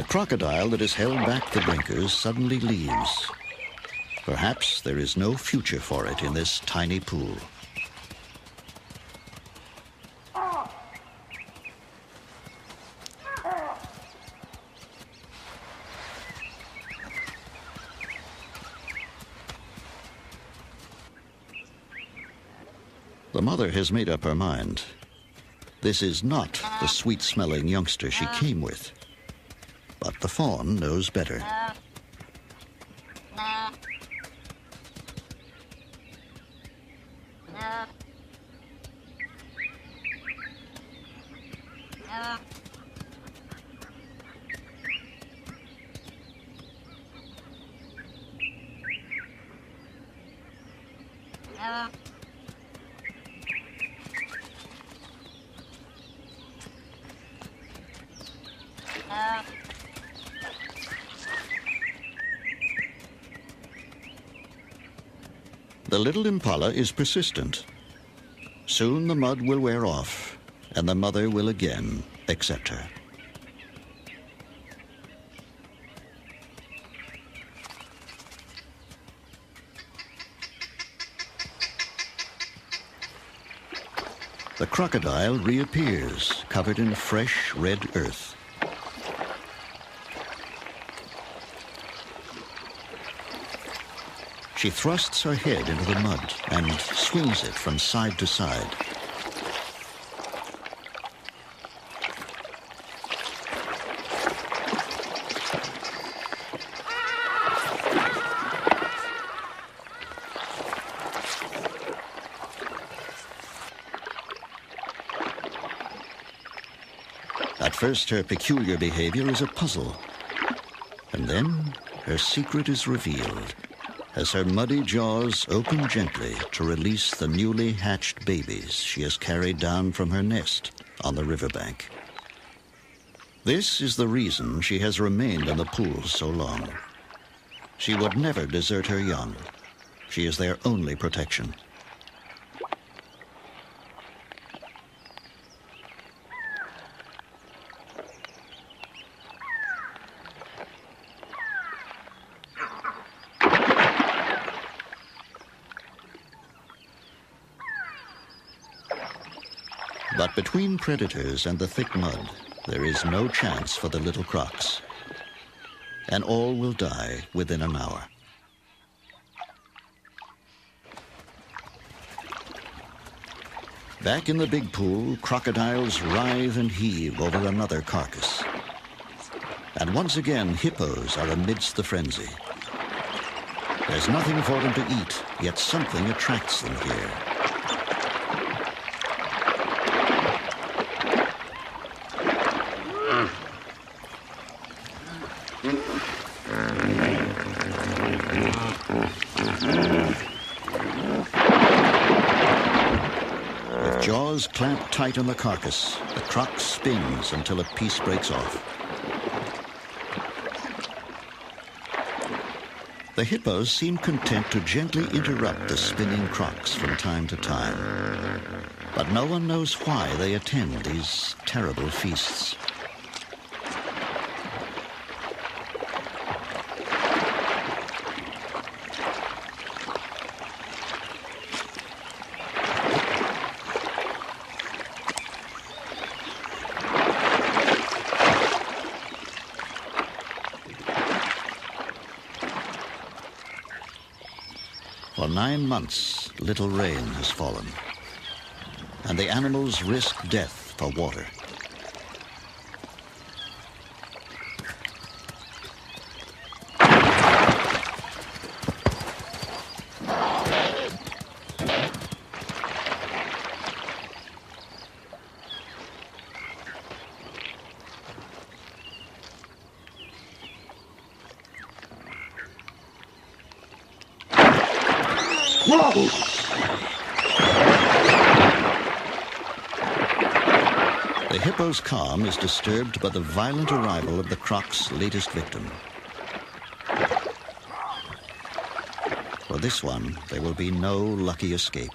crocodile that has held back the drinkers suddenly leaves. Perhaps there is no future for it in this tiny pool. The mother has made up her mind. This is not the sweet-smelling youngster she came with. But the fawn knows better. The little impala is persistent. Soon the mud will wear off, and the mother will again accept her. The crocodile reappears, covered in fresh red earth. She thrusts her head into the mud and swings it from side to side. At first, her peculiar behavior is a puzzle, and then her secret is revealed as her muddy jaws open gently to release the newly hatched babies she has carried down from her nest on the riverbank. This is the reason she has remained in the pool so long. She would never desert her young. She is their only protection. But between predators and the thick mud, there is no chance for the little crocs. And all will die within an hour. Back in the big pool, crocodiles writhe and heave over another carcass. And once again, hippos are amidst the frenzy. There's nothing for them to eat, yet something attracts them here. With jaws clamped tight on the carcass, the croc spins until a piece breaks off. The hippos seem content to gently interrupt the spinning crocs from time to time. But no one knows why they attend these terrible feasts. For 9 months, little rain has fallen, and the animals risk death for water. The hippo's calm is disturbed by the violent arrival of the croc's latest victim. For this one, there will be no lucky escape.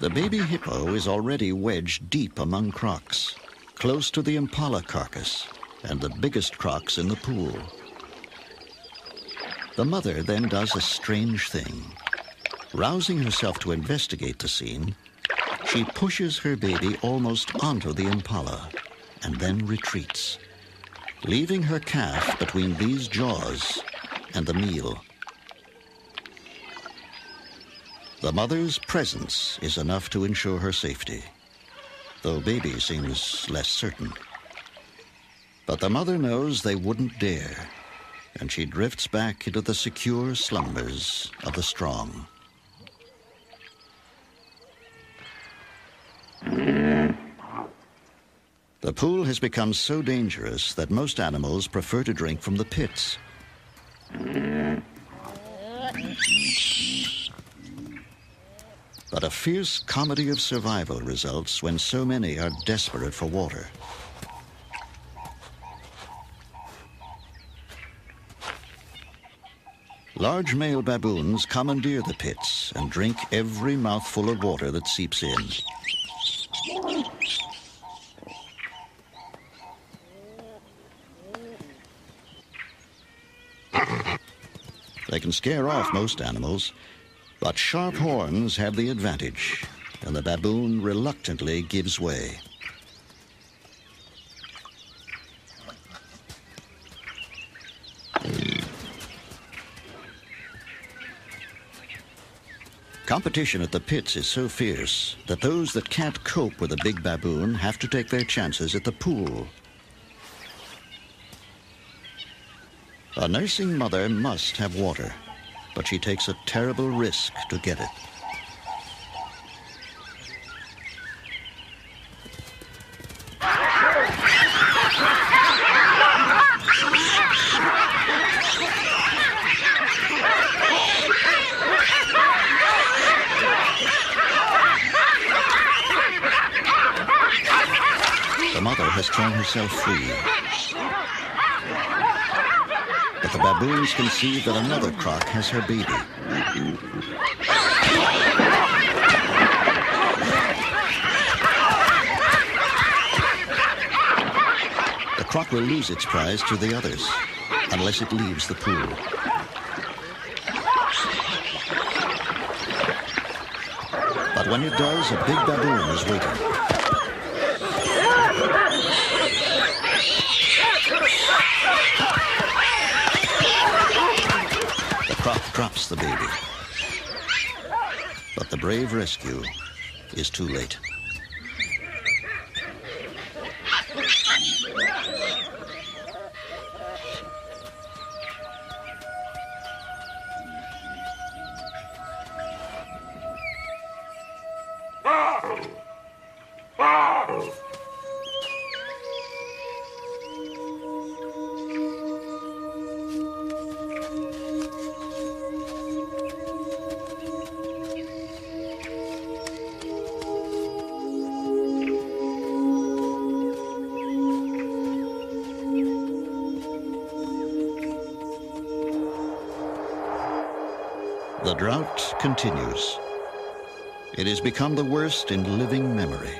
The baby hippo is already wedged deep among crocs, close to the impala carcass and the biggest crocs in the pool. The mother then does a strange thing. Rousing herself to investigate the scene, she pushes her baby almost onto the impala and then retreats, leaving her calf between these jaws and the meal. The mother's presence is enough to ensure her safety, though baby seems less certain. But the mother knows they wouldn't dare, and she drifts back into the secure slumbers of the strong. The pool has become so dangerous that most animals prefer to drink from the pits. But a fierce comedy of survival results when so many are desperate for water. Large male baboons commandeer the pits and drink every mouthful of water that seeps in. They can scare off most animals, but sharp horns have the advantage, and the baboon reluctantly gives way. Competition at the pits is so fierce that those that can't cope with a big baboon have to take their chances at the pool. A nursing mother must have water, but she takes a terrible risk to get it. The mother has torn herself free. But the baboons conceive that another croc has her baby. The croc will lose its prize to the others unless it leaves the pool. But when it does, a big baboon is waiting. The croc drops the baby, but the brave rescue is too late. The drought continues. It has become the worst in living memory.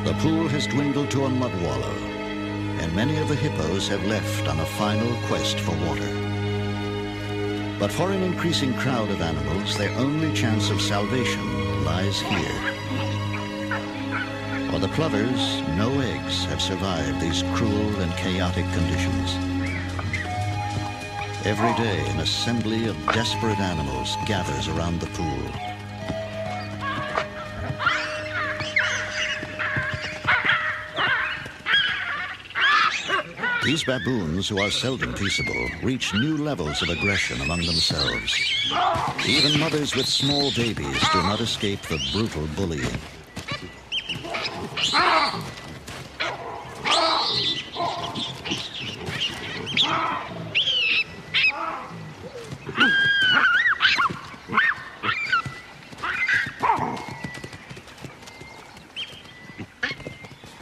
The pool has dwindled to a mud wallow, and many of the hippos have left on a final quest for water. But for an increasing crowd of animals, their only chance of salvation lies here. For the plovers, no eggs have survived these cruel and chaotic conditions. Every day, an assembly of desperate animals gathers around the pool. These baboons, who are seldom peaceable, reach new levels of aggression among themselves. Even mothers with small babies do not escape the brutal bullying.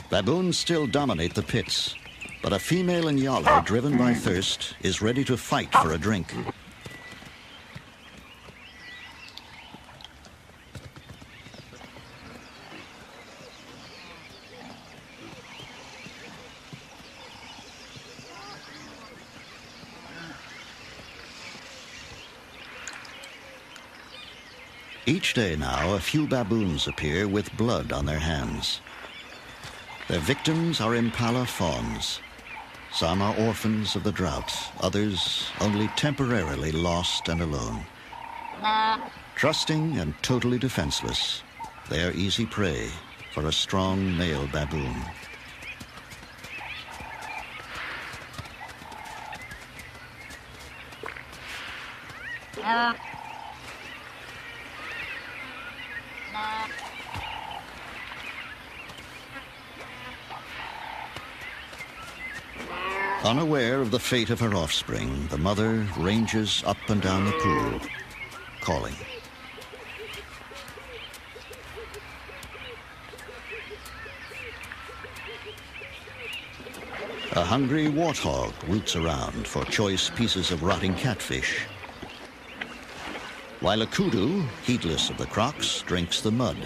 Baboons still dominate the pits, but a female Inyala, driven by thirst, is ready to fight for a drink. Each day now, a few baboons appear with blood on their hands. Their victims are impala fawns. Some are orphans of the drought, others only temporarily lost and alone. Trusting and totally defenseless, they are easy prey for a strong male baboon. Unaware of the fate of her offspring, the mother ranges up and down the pool, calling. A hungry warthog roots around for choice pieces of rotting catfish, while a kudu, heedless of the crocs, drinks the mud.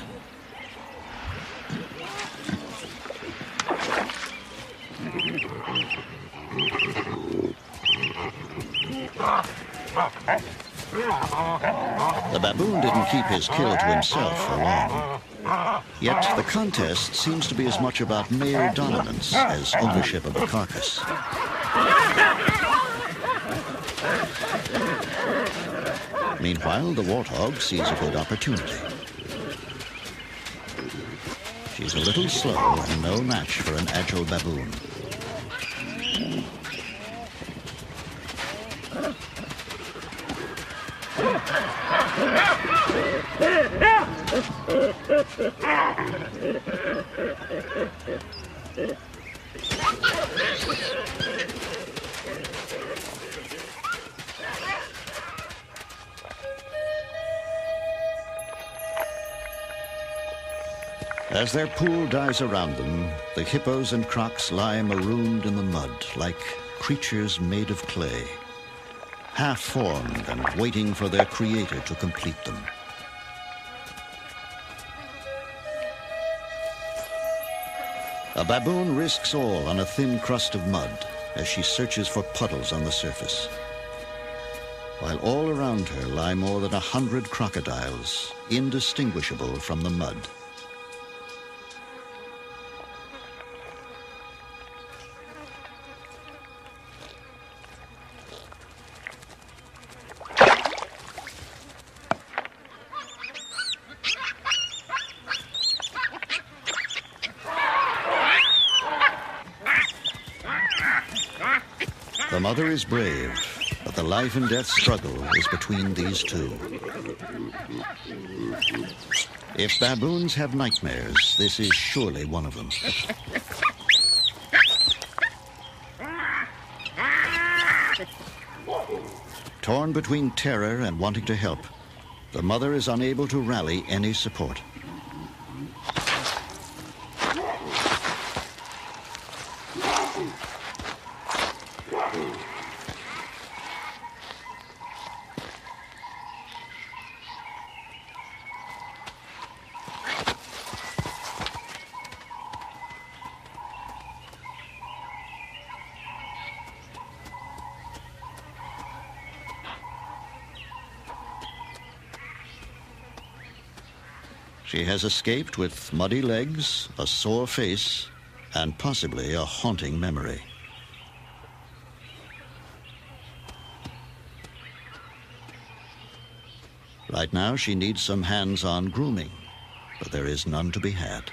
The baboon didn't keep his kill to himself for long. Yet the contest seems to be as much about male dominance as ownership of the carcass. Meanwhile, the warthog sees a good opportunity. She's a little slow and no match for an agile baboon. As their pool dies around them, the hippos and crocs lie marooned in the mud like creatures made of clay, half-formed and waiting for their creator to complete them. A baboon risks all on a thin crust of mud as she searches for puddles on the surface, while all around her lie more than 100 crocodiles, indistinguishable from the mud. The mother is brave, but the life and death struggle is between these two. If baboons have nightmares, this is surely one of them. Torn between terror and wanting to help, the mother is unable to rally any support. She has escaped with muddy legs, a sore face, and possibly a haunting memory. Right now, she needs some hands-on grooming, but there is none to be had.